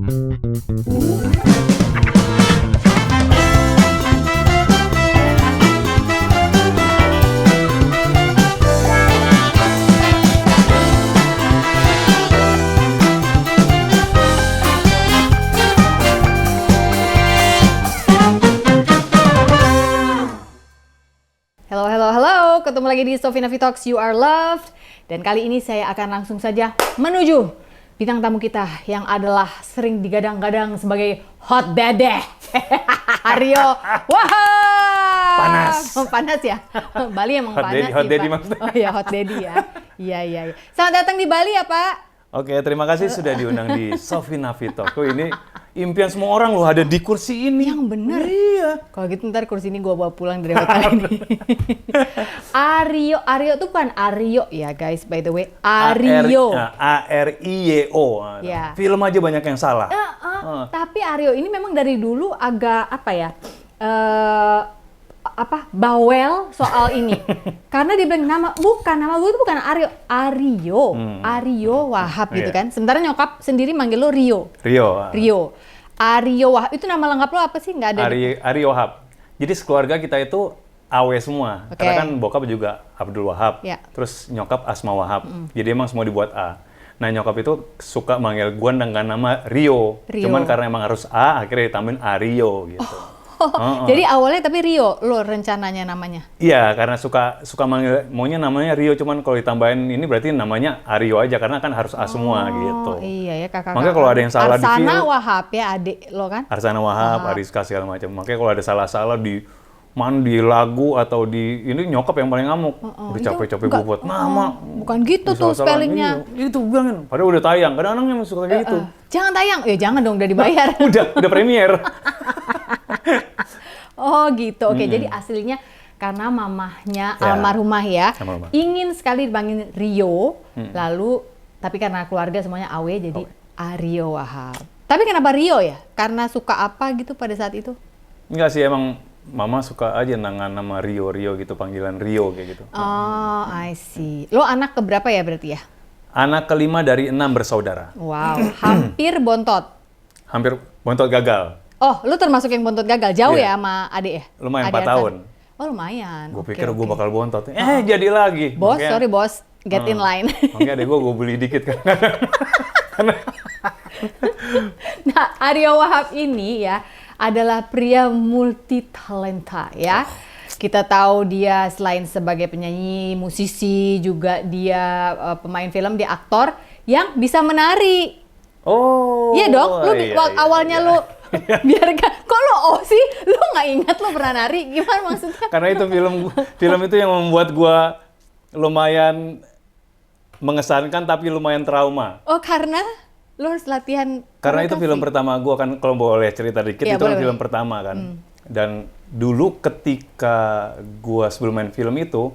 Ketemu lagi di Sophie Navi Talks, You Are Loved. Dan kali ini saya akan langsung saja menuju bintang tamu kita yang adalah sering digadang-gadang sebagai Hot Dede. Rio, wah, panas. Panas ya. Bali emang Hot panas Daddy, sih, Hot Daddy Pak. maksudnya. Oh iya, Hot Daddy ya. Iya. Selamat datang di Bali ya, Pak. Oke, terima kasih sudah diundang di Sophie Navi Talk. Ini impian semua orang loh ada di kursi ini. Yang bener. Iya. Kalau gitu ntar kursi ini gue bawa pulang dari hotel ini. Ario tuh bukan Aryo ya guys, by the way. Ario. A-R-I-Y-O. Ya. Film aja banyak yang salah. Tapi Ario ini memang dari dulu agak apa ya? Bawel soal ini. Karena dia bilang nama gue itu bukan Ario. Ario Wahab gitu kan. Sementara nyokap sendiri manggil lo Rio. Ario Wahab, itu nama lengkap lo apa sih? Nggak ada. Ario Wahab. Jadi sekeluarga kita itu AW semua. Okay. Karena kan bokap juga Abdul Wahab. Ya. Terus nyokap Asma Wahab. Jadi emang semua dibuat A. Nah nyokap itu suka manggil gue dengan nama Rio. Cuman karena emang harus A, akhirnya ditambahin Ario gitu. Jadi awalnya tapi Rio lo rencananya namanya? Iya, karena suka manggil, maunya namanya Rio, cuman kalau ditambahin ini berarti namanya Ario aja, karena kan harus A semua gitu. Iya ya kakak. Makanya kalau ada yang salah di film. Arsana Wahab ya adik lo kan? Arsana Wahab, Ariska segala macam. Makanya kalau ada salah-salah di lagu atau di ini nyokap yang paling ngamuk. Udah capek-capek gue buat nama. Bukan gitu tuh spellingnya. Itu bilangin. Padahal udah tayang. Kadang-kadang yang suka kayak gitu. Jangan tayang. Ya jangan dong, udah dibayar. udah premier. Oh gitu. Oke, jadi aslinya karena mamahnya almarhumah ya. Ingin sekali dipanggil Rio. Lalu tapi karena keluarga semuanya AW jadi Ario Wahab. Tapi kenapa Rio ya? Karena suka apa gitu pada saat itu? Enggak sih, emang mama suka aja nama Rio gitu, panggilan Rio kayak gitu. Oh, I see. Lo anak keberapa ya berarti ya? Anak kelima dari 6 bersaudara. Wow, hampir bontot. Hampir bontot gagal. Oh, lu termasuk yang bontot gagal. Jauh ya sama adik ya? Lumayan 4 tahun. Oh, lumayan. Gue pikir gue bakal bontot. Jadi lagi. Bos, sorry bos. Get in line. Makanya adek gue beli dikit kan. Nah, Ario Wahab ini ya adalah pria multi talenta ya. Kita tahu dia selain sebagai penyanyi, musisi, juga dia pemain film, dia aktor yang bisa menari. Oh. Iya dong, lu awalnya lu biarkan. Kok lu sih? Lu nggak ingat lu pernah nari? Gimana maksudnya? Karena itu film itu yang membuat gua lumayan mengesankan tapi lumayan trauma. Oh, karena lu harus latihan. Karena itu film pertama gua kan, kalau boleh cerita dikit, itu kan film pertama kan. Dan dulu ketika gua sebelum main film itu,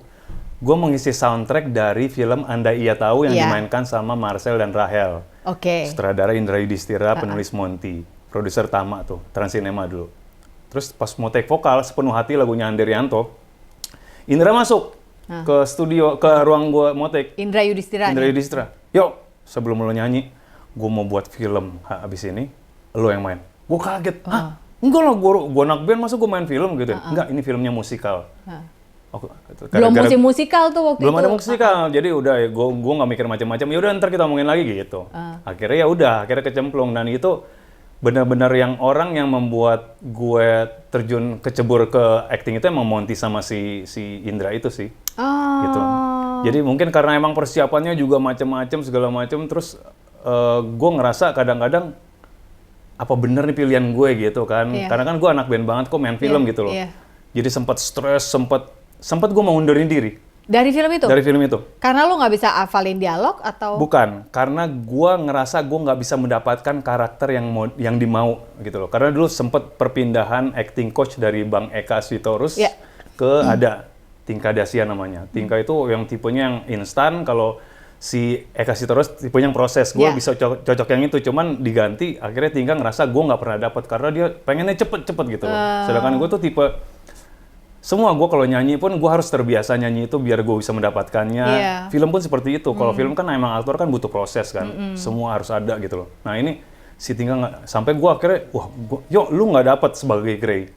gua mengisi soundtrack dari film Andai Ia Tahu yang dimainkan sama Marcel dan Rahel. Oke. Sutradara Indra Yudhistira, penulis Monty, produser Tama tuh, Transcinema dulu. Terus pas mau take vokal, Sepenuh Hati lagunya Andrianto, Indra masuk ke studio, ke ruang gua mau take. Indra Yudhistira. Yuk, sebelum lo nyanyi, gua mau buat film habis ini, lo yang main. Gua kaget. Hah? Enggak lah, gua anak band, masa gua main film gitu? Enggak, ini filmnya musikal. Belum musikal tuh waktu itu. Belum ada musikal, jadi udah ya gue nggak mikir macam-macam. Ya udah ntar kita omongin lagi gitu. Akhirnya ya udah, akhirnya kecemplung, dan itu benar-benar yang orang yang membuat gue terjun kecebur ke acting itu emang Monty sama si Indra itu sih. Gitu. Jadi mungkin karena emang persiapannya juga macam-macam segala macam, terus gue ngerasa kadang-kadang apa bener nih pilihan gue gitu kan. Karena kan gue anak band banget kok main film gitu loh. Jadi sempat stres, sempat gue mau undurin diri. Dari film itu? Dari film itu. Karena lo nggak bisa hafalin dialog atau? Bukan, karena gue ngerasa gue nggak bisa mendapatkan karakter yang dimau gitu loh. Karena dulu sempat perpindahan acting coach dari Bang Eka Sitorus ke ada Tingka Dasia namanya. Tingka itu yang tipenya yang instan, kalau si Eka Sitorus tipenya yang proses. Gue bisa cocok yang itu, cuman diganti. Akhirnya Tingka ngerasa gue nggak pernah dapat karena dia pengennya cepet-cepet gitu loh. Sedangkan gue tuh tipe semua, gue kalau nyanyi pun gue harus terbiasa nyanyi itu biar gue bisa mendapatkannya. Film pun seperti itu. Kalau film kan emang aktor kan butuh proses kan. Semua harus ada gitu loh. Nah ini si Tinggal nggak, sampai gue akhirnya, wah, yo lu nggak dapat sebagai Grey.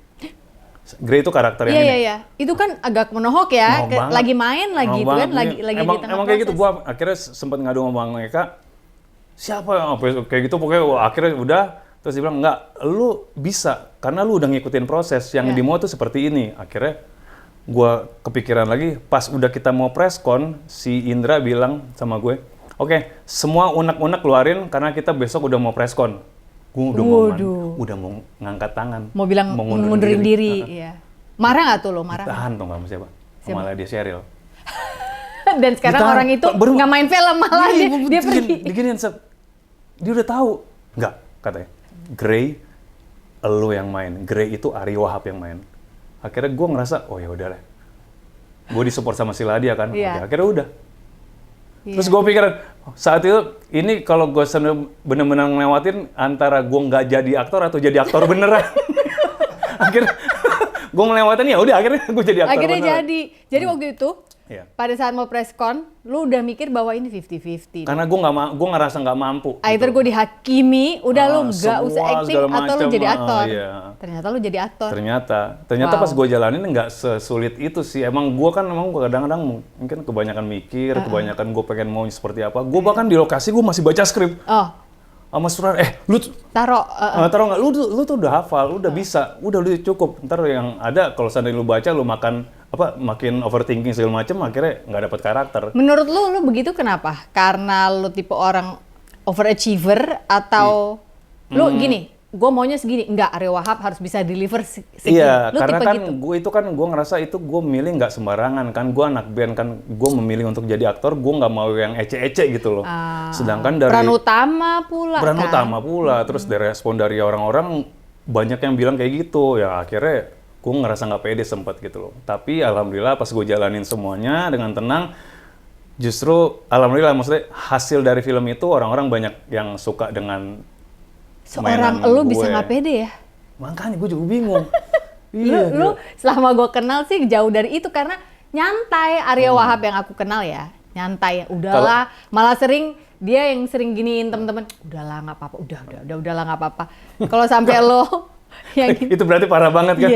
Grey itu karakter yang ini. Iya. Itu kan agak menohok ya, Menohok banget. lagi main lagi itu kan, lagi emang, di tengah emang kayak gitu, proses. gue akhirnya sempat ngadu sama Bang Eka, siapa yang kayak gitu, pokoknya akhirnya udah, terus dia bilang, enggak, lu bisa, karena lu udah ngikutin proses, yang di mau tuh seperti ini. Akhirnya gue kepikiran lagi, pas udah kita mau preskon, si Indra bilang sama gue, oke, semua unek-unek keluarin, karena kita besok udah mau preskon. Gue udah mau ngangkat tangan. Mau bilang ngundurin diri. Iya. Marah nggak tuh lo? Marah? Tahan dong sama siapa? Sama Ladia Sheryl. Dan sekarang Ditahan. orang itu nggak main film malah dia pergi. Diginiin, dia udah tahu. Nggak, katanya. Grey, elu yang main. Grey itu Ari Wahab yang main. Akhirnya gue ngerasa, oh ya udah lah. Gue disupport sama si Ladia kan. Iya. Oke, akhirnya udah. Terus gue pikiran, saat itu, ini kalau gue bener-bener ngelewatin antara gue nggak jadi aktor atau jadi aktor beneran. Akhirnya, gue ngelewatin ya udah akhirnya gue jadi aktor Akhirnya beneran. jadi waktu itu, Iya. pada saat mau preskon, lu udah mikir bahwa ini 50-50. Karena gue ngerasa nggak mampu. Either gue dihakimi, udah lu nggak usah semua, acting segala atau lu macam, jadi aktor. iya. Ternyata lu jadi aktor. Ternyata Wow. pas gue jalanin nggak sesulit itu sih. Emang gue kadang-kadang mungkin kebanyakan mikir, kebanyakan gue pengen mau seperti apa. Gue bahkan di lokasi gue masih baca skrip. Oh, Sama sutradara, lu taruh. taruh nggak? Lu tuh udah hafal, lu udah bisa, udah lu cukup. Ntar yang ada kalau seandainya lu baca, lu makin overthinking segala macam, akhirnya nggak dapat karakter. Menurut lu begitu kenapa? Karena lu tipe orang overachiever atau lu gini, gue maunya segini, enggak, Ari Wahab harus bisa deliver segini. Iya, Lu karena tipe kan gitu. gue ngerasa itu gue milih nggak sembarangan kan, gue anak band kan, gue memilih untuk jadi aktor, gue nggak mau yang ece-ece gitu loh. Sedangkan dari Peran utama pula peran kan? utama pula, terus dari respon dari orang-orang banyak yang bilang kayak gitu, ya akhirnya gue ngerasa nggak pede sempat gitu loh. Tapi alhamdulillah pas gue jalanin semuanya dengan tenang, justru alhamdulillah maksudnya hasil dari film itu orang-orang banyak yang suka dengan Seorang mainan lu gue. bisa nggak pede ya? Makanya gue juga bingung. Lu selama gue kenal sih jauh dari itu karena nyantai. Arya Wahab yang aku kenal ya, nyantai. Udahlah, malah dia yang sering giniin temen-temen. Udahlah nggak apa-apa, udahlah nggak apa-apa. Kalau sampai lo yang Itu berarti parah banget kan?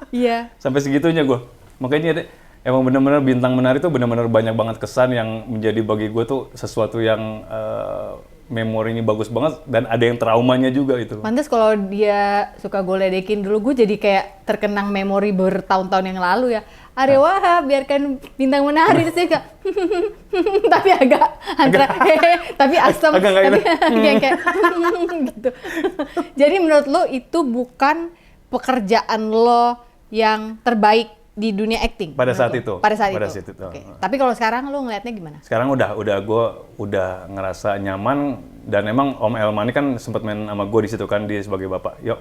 Iya. Sampai segitunya gue. Makanya emang benar-benar Bintang Menari itu benar-benar banyak banget kesan yang menjadi bagi gue tuh sesuatu yang memorinya bagus banget dan ada yang traumanya juga itu. Pantes kalau dia suka gue ledekin dulu, gue jadi kayak terkenang memori bertahun-tahun yang lalu ya. Arya Wahab, biarkan Bintang Menari, terus dia kayak tapi agak antara tapi asam, Agak nggak tapi enak. kayak gitu. Jadi menurut lo itu bukan pekerjaan lo yang terbaik di dunia acting? Pada saat lo? itu. Pada saat Pada itu. saat itu. Oke. Tapi kalau sekarang lo ngelihatnya gimana? Sekarang gue udah ngerasa nyaman dan emang Om Elman ini kan sempat main sama gue di situ kan, dia sebagai bapak. Yuk,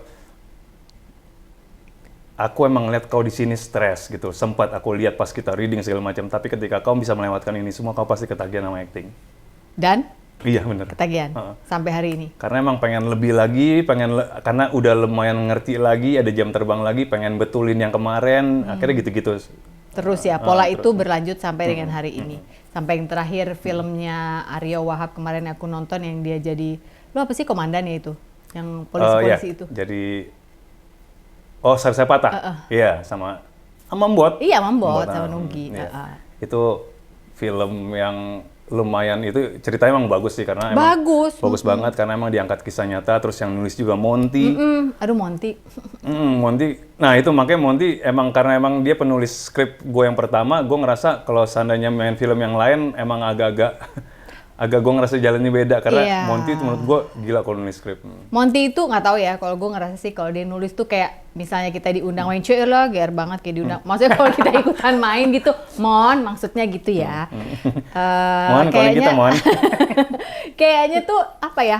aku emang ngeliat kau di sini stres gitu. Sempat aku lihat pas kita reading segala macam. Tapi ketika kau bisa melewatkan ini semua, kau pasti ketagihan sama acting. Dan Iya bener. ketagihan sampai hari ini. Karena emang pengen lebih lagi, karena udah lumayan ngerti lagi, ada jam terbang lagi, pengen betulin yang kemarin, akhirnya gitu-gitu. Terus ya, pola itu berlanjut sampai dengan hari ini. Sampai yang terakhir filmnya Arya Wahab kemarin aku nonton yang dia jadi, lo apa sih komandan ya itu? Yang polisi-polisi itu? Jadi, Sari Sepatah. Iya, sama Mbot. Iya, Mbot sama Nugi. Iya. Itu film yang lumayan, itu ceritanya emang bagus sih karena emang bagus banget karena emang diangkat kisah nyata, terus yang nulis juga Monty. Aduh, Monty. Monty. Nah itu makanya Monty karena emang dia penulis skrip gue yang pertama, gue ngerasa kalau seandainya main film yang lain emang agak gue ngerasa jalannya beda karena Monty itu menurut gue gila kalau nulis skrip. Monty itu nggak tahu ya, kalau gue ngerasa sih kalau dia nulis tuh kayak misalnya kita diundang main cuy lah, GR banget kayak diundang. Maksudnya kalau kita ikutan main gitu, maksudnya gitu ya. Kayaknya kita kayaknya tuh apa ya?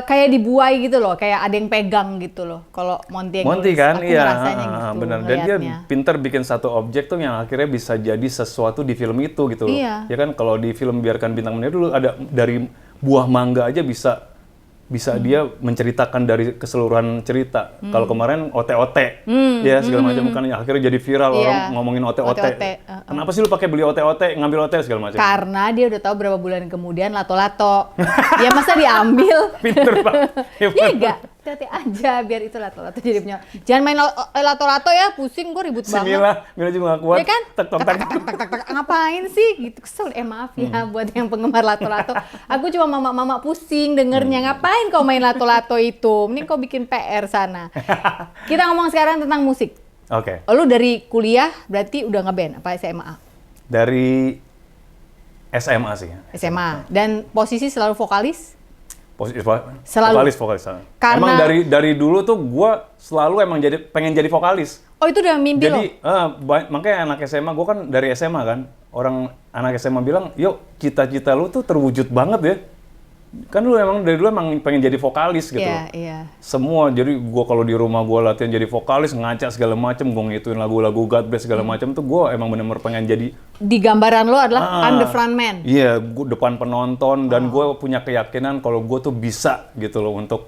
Kayak dibuai gitu loh, kayak ada yang pegang gitu loh. Kalau Monty yang nulis, kan, aku iya, ngerasanya gitu. benar. Dan dia pintar bikin satu objek tuh yang akhirnya bisa jadi sesuatu di film itu gitu loh. Iya. Ya kan kalau di film Biarkan Bintang Menari dulu ada dari buah mangga aja bisa bisa dia menceritakan dari keseluruhan cerita. Kalau kemarin OT-OT, ya segala macam kan akhirnya jadi viral orang ngomongin OT-OT. Kenapa sih lu pakai beli OT-OT, ngambil OT segala macam? Karena dia udah tahu berapa bulan kemudian lato-lato. Ya masa diambil? Pinter banget. Iya enggak? Hati-hati aja biar itu lato-lato jadi punya. Jangan main lato-lato ya, pusing gue ribut banget. Mila juga gak kuat. Ya kan? Tak. Ngapain sih? Gitu kesel. Maaf ya buat yang penggemar lato-lato. Aku cuma mama-mama pusing dengernya. Ngapain kau main lato-lato itu? Mending kau bikin PR sana. Kita ngomong sekarang tentang musik. Oke. Lu dari kuliah berarti udah ngeband apa SMA? Dari SMA sih. SMA. Dan posisi selalu vokalis? Selalu vokalis. Karena emang dari dulu tuh gue selalu emang pengen jadi vokalis. Oh itu udah mimpi lo? Jadi makanya anak SMA, gue kan dari SMA kan, orang anak SMA bilang, yuk cita-cita lu tuh terwujud banget ya. Kan lu emang dari dulu emang pengen jadi vokalis gitu. Iya. Semua, jadi gue kalau di rumah gue latihan jadi vokalis, ngaca segala macem, gue ngituin lagu-lagu God Bless segala macem tuh gue emang bener-bener pengen jadi. Di gambaran lo adalah I'm the front man? Iya, gue depan penonton dan gue punya keyakinan kalau gue tuh bisa gitu loh untuk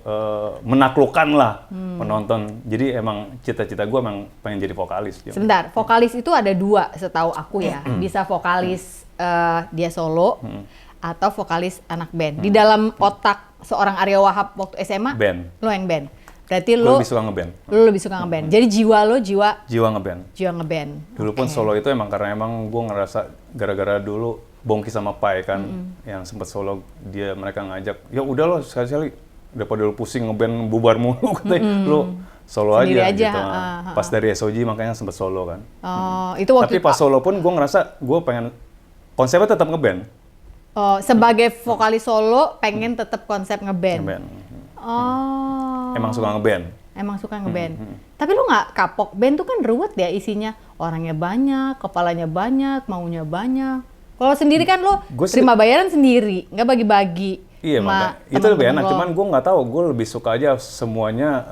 menaklukkan lah penonton. Jadi emang cita-cita gue emang pengen jadi vokalis. Sebentar, vokalis itu ada dua setahu aku ya. Bisa vokalis dia solo, atau vokalis anak band. Di dalam otak seorang Aryo Wahab waktu SMA, band. Lo yang band. Berarti lo lebih suka ngeband. Lo lebih suka ngeband. Jadi jiwa lo jiwa ngeband. Jiwa ngeband. Dulu pun solo itu emang karena emang gue ngerasa gara-gara dulu Bongki sama Pai kan yang sempat solo, mereka ngajak, ya udah lo sekali-sekali daripada lo pusing ngeband bubar mulu katanya, lo solo aja gitu. Pas dari SOG makanya sempat solo kan. Oh, itu waktu. Tapi pas solo pun gue ngerasa gue pengen konsepnya tetap ngeband. Oh, sebagai vokalis solo pengen tetap konsep ngeband. Oh. Emang suka ngeband. Tapi lu nggak kapok? Band tuh kan ruwet ya isinya. Orangnya banyak, kepalanya banyak, maunya banyak. Kalau sendiri kan lu terima bayaran sendiri, nggak bagi-bagi. Iya, itu lebih enak. Cuman gue nggak tahu, gue lebih suka aja semuanya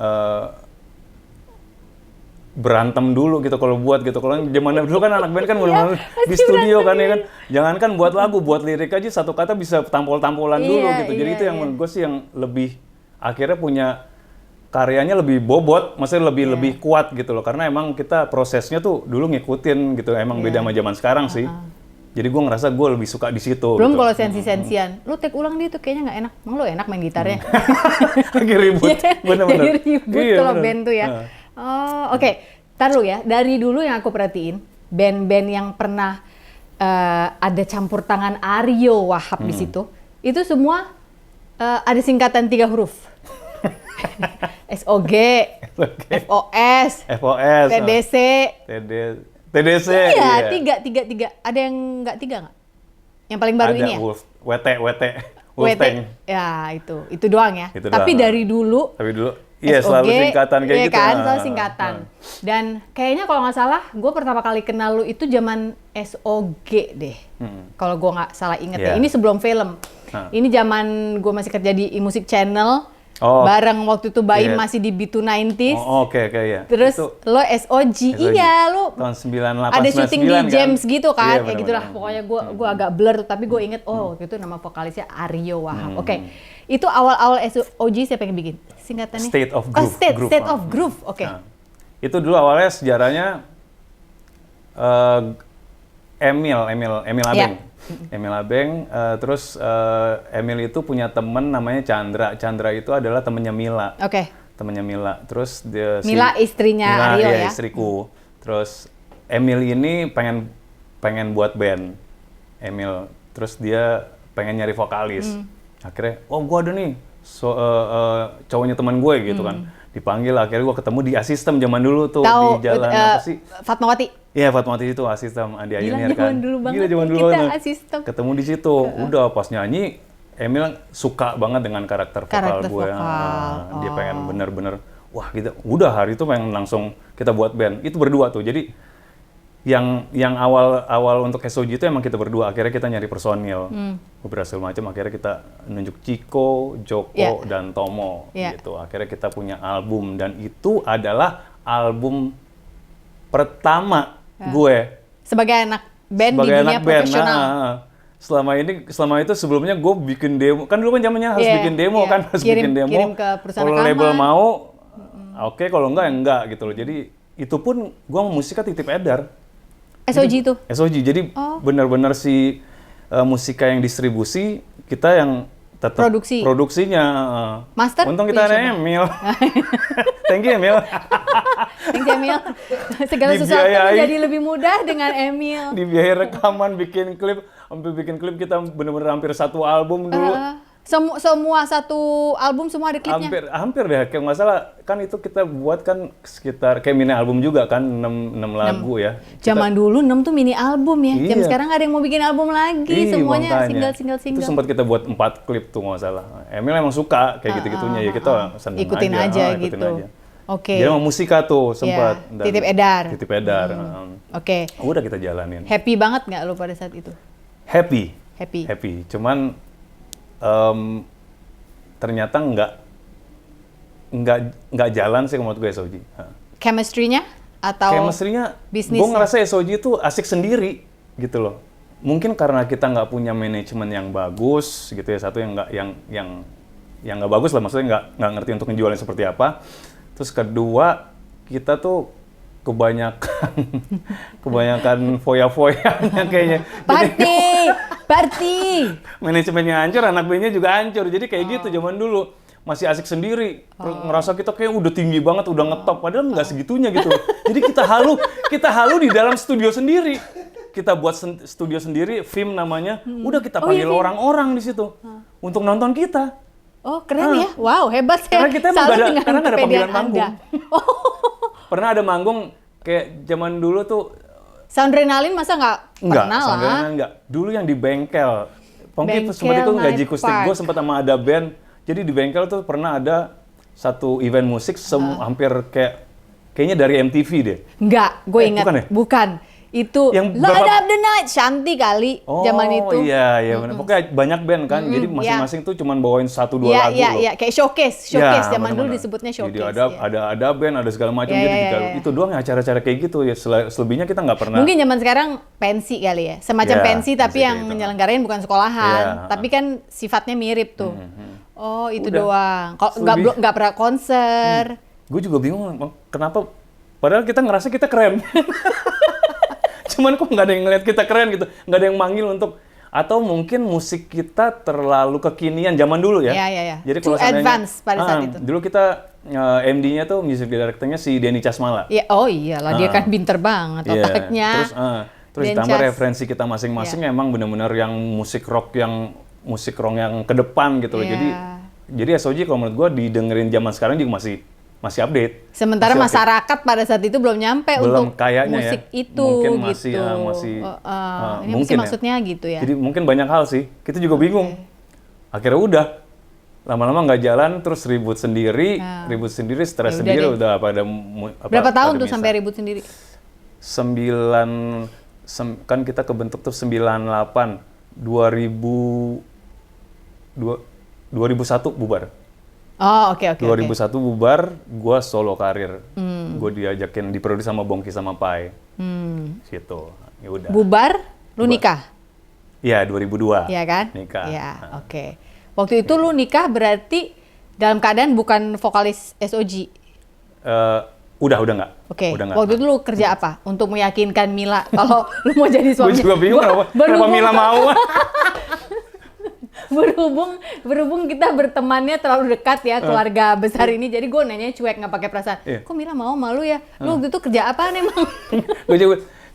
berantem dulu gitu kalau buat gitu. Kalau zaman dulu kan anak band kan benar-benar di studio kan ya kan. Jangankan buat lagu, buat lirik aja satu kata bisa tampol-tampolan dulu gitu. Jadi itu yang menurut gue sih yang lebih akhirnya punya karyanya lebih bobot, maksudnya lebih kuat gitu loh. Karena emang kita prosesnya tuh dulu ngikutin gitu. Emang beda sama zaman sekarang sih. Jadi gue ngerasa gue lebih suka di situ. Belum gitu. kalau sensi-sensian, lu take ulang dia tuh kayaknya nggak enak. Emang lu enak main gitarnya? Lagi ribut, bener-bener. Jadi ribut kalau band tuh ya. Oh, oke. Ntar lu ya, dari dulu yang aku perhatiin, band-band yang pernah ada campur tangan Aryo Wahab di situ, itu semua ada singkatan 3 huruf. SOG, FOS, TDC. TDC. Iya, tiga. Ada yang nggak 3 nggak? Yang paling baru ini ya? WT. Ya, itu doang ya. Tapi doang. Dari dulu. Iya, SOG, selalu singkatan kayak gitu. Kan, selalu singkatan. Dan kayaknya kalau nggak salah, gue pertama kali kenal lu itu zaman SOG deh. Kalau gue nggak salah inget ya. Ini sebelum film. Ini zaman gue masih kerja di Musik Channel. Bareng waktu itu Baim masih di B290s. Oke, ya. Terus itu, lo SOG, iya lo. Tahun 98, ada syuting di James kan? gitu kan, Iya, kayak gitulah. Pokoknya gue agak blur, tapi gue inget, waktu itu nama vokalisnya Aryo Wahab. Oke. Itu awal-awal SOG siapa yang bikin? Singkatannya? State of Groove. State of Groove, oke. Itu dulu awalnya sejarahnya Emil Abeng. Emil Abeng, terus Emil itu punya temen namanya Chandra. Chandra itu adalah temennya Mila. Oke. Temennya Mila. Terus Mila istrinya Aryo ya? Istriku. Terus Emil ini pengen buat band. Emil. Terus dia pengen nyari vokalis. Akhirnya, gua ada nih cowoknya teman gue gitu kan. Dipanggil, akhirnya gue ketemu di Asistem zaman dulu tuh. Di jalan apa sih? Fatmawati. Iya, Fatmawati itu Asistem, Andi Ayunir kan. Gila, zaman dulu kita Asistem. Ketemu di situ. Udah pas nyanyi, Emil suka banget dengan karakter vokal gue. Dia pengen bener-bener, wah gitu. Udah hari itu pengen langsung kita buat band. Itu berdua tuh. Jadi yang awal untuk SOG itu emang kita berdua. Akhirnya kita nyari personil. Beberapa macam. Akhirnya kita nunjuk Ciko, Joko, dan Tomo. Gitu. Akhirnya kita punya album. Dan itu adalah album pertama gue. Sebagai anak band di dunia profesional. selama itu sebelumnya gue bikin demo, kan dulu kan zamannya harus bikin demo kan, harus bikin demo. Kirim ke perusahaan kalau rekaman. label mau, oke, kalau enggak ya enggak gitu loh. Jadi itu pun gue mau musiknya titip edar. SOG itu? SOG, jadi benar-benar si Musika yang distribusi, kita yang tetap produksinya. Master? Untung kita ada Emil. Thank you Emil. Thank you Emil. Segala sesuatu menjadi lebih mudah dengan Emil. Dibiayai rekaman, bikin klip, sampai bikin klip kita benar-benar hampir satu album dulu. Semua satu album semua ada klipnya? Hampir deh, kayak nggak salah kan itu kita buat kan sekitar kayak mini album juga kan, 6 lagu ya. Zaman dulu 6 tuh mini album ya, jam sekarang ada yang mau bikin album lagi, semuanya single. Itu sempat kita buat 4 klip tuh nggak salah. Emil emang suka kayak gitu-gitunya, ya kita seneng ikutin aja gitu. Oke. Jadi emang musika tuh sempat. Titip edar. Oke. Udah kita jalanin. Happy banget nggak lo pada saat itu? Happy. Cuman ternyata nggak jalan sih menurut gue SOG. Chemistry-nya atau bisnisnya? Gue ngerasa SOG itu asik sendiri gitu loh. Mungkin karena kita nggak punya manajemen yang bagus gitu ya, satu yang nggak bagus lah, maksudnya nggak ngerti untuk ngejualnya seperti apa. Terus kedua, kita tuh kebanyakan foya-foyanya kayaknya. Party. Manajemennya hancur, anak bandnya juga hancur. Jadi kayak gitu zaman dulu. Masih asik sendiri. Ngerasa kita kayak udah tinggi banget, udah ngetop. Padahal nggak segitunya gitu. Jadi kita halu di dalam studio sendiri. Kita buat studio sendiri, film namanya. Udah kita panggil orang-orang di situ untuk nonton kita. Oh keren ya, wow hebat ya. Karena kita emang karena nggak ada panggilan manggung. Pernah ada manggung kayak zaman dulu tuh. Soundrenalin masa nggak pernah lah? Soundrenalin nggak. Dulu yang di bengkel. Pongki sempat itu gaji kustik gue sempat sama ada band. Jadi di bengkel tuh pernah ada satu event musik hampir kayaknya dari MTV deh. Enggak, gue ingat. Bukan. Itu yang Light Up the Night, Shanti kali zaman itu. Iya benar. Pokoknya banyak band kan. Jadi masing-masing tuh cuman bawain 1-2 lagu loh. Iya, kayak showcase zaman dulu disebutnya showcase. Jadi ada band, ada segala macam. Jadi itu doang acara-acara kayak gitu ya. Selebihnya kita nggak pernah. Mungkin zaman sekarang pensi kali ya. Semacam pensi tapi yang menyelenggarain bukan sekolahan, tapi kan sifatnya mirip tuh. Oh, itu doang. Kok nggak pernah konser. Gue juga bingung kenapa, padahal kita ngerasa kita keren. Cuman kok nggak ada yang ngeliat kita keren gitu, nggak ada yang manggil untuk, atau mungkin musik kita terlalu kekinian zaman dulu ya. Iya. Jadi too advance pada saat itu. Dulu kita MD-nya tuh music director-nya si Denny Casmala. Iya, iyalah dia kan pinter banget otaknya. Terus ditambah referensi kita masing-masing emang benar-benar yang musik rock yang ke depan gitu loh. Jadi SOG kalau menurut gue didengerin zaman sekarang juga masih update. Sementara masyarakat pada saat itu belum nyampe untuk musik itu mungkin gitu. Ini mungkin maksudnya gitu ya. Jadi mungkin banyak hal sih. Kita juga bingung. Akhirnya udah lama-lama nggak jalan, terus ribut sendiri, stres sendiri udah pada. Berapa tahun tuh sampai ribut sendiri? 9 kan kita kebentuk tuh 98, 2001 bubar. Oh, oke. 2001 bubar, gue solo karir. Gue diajakin diproduksi sama Bongki sama Pai. Gitu. Ya udah. Bubar, lu nikah? Iya, 2002. Iya kan? Nikah. Iya, oke. Waktu itu lu nikah berarti dalam keadaan bukan vokalis SOG? Udah nggak. Oke. Waktu itu lu kerja apa? Untuk meyakinkan Mila kalau lu mau jadi suami? Gue juga bingung kenapa Mila mau. berhubung kita bertemannya terlalu dekat ya, keluarga besar ini, jadi gue nanya cuek, nggak pakai perasaan. Kok Mila mau malu ya? Lu waktu itu kerja apaan emang?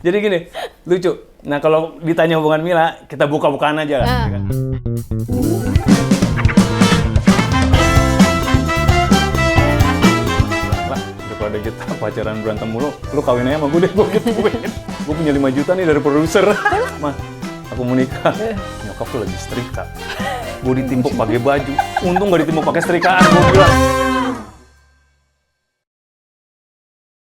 Jadi gini, lucu. Nah kalau ditanya hubungan Mila, kita buka-bukaan aja lah. Daripada kita pacaran berantem mulu, lu kawin aja sama gue deh, gue punya 5 juta nih dari produser. Mah, aku mau nikah. Nyokap tuh lagi setrika. Gue ditimpuk pakai baju. Untung gak ditimpuk pakai setrikaan, gue bilang.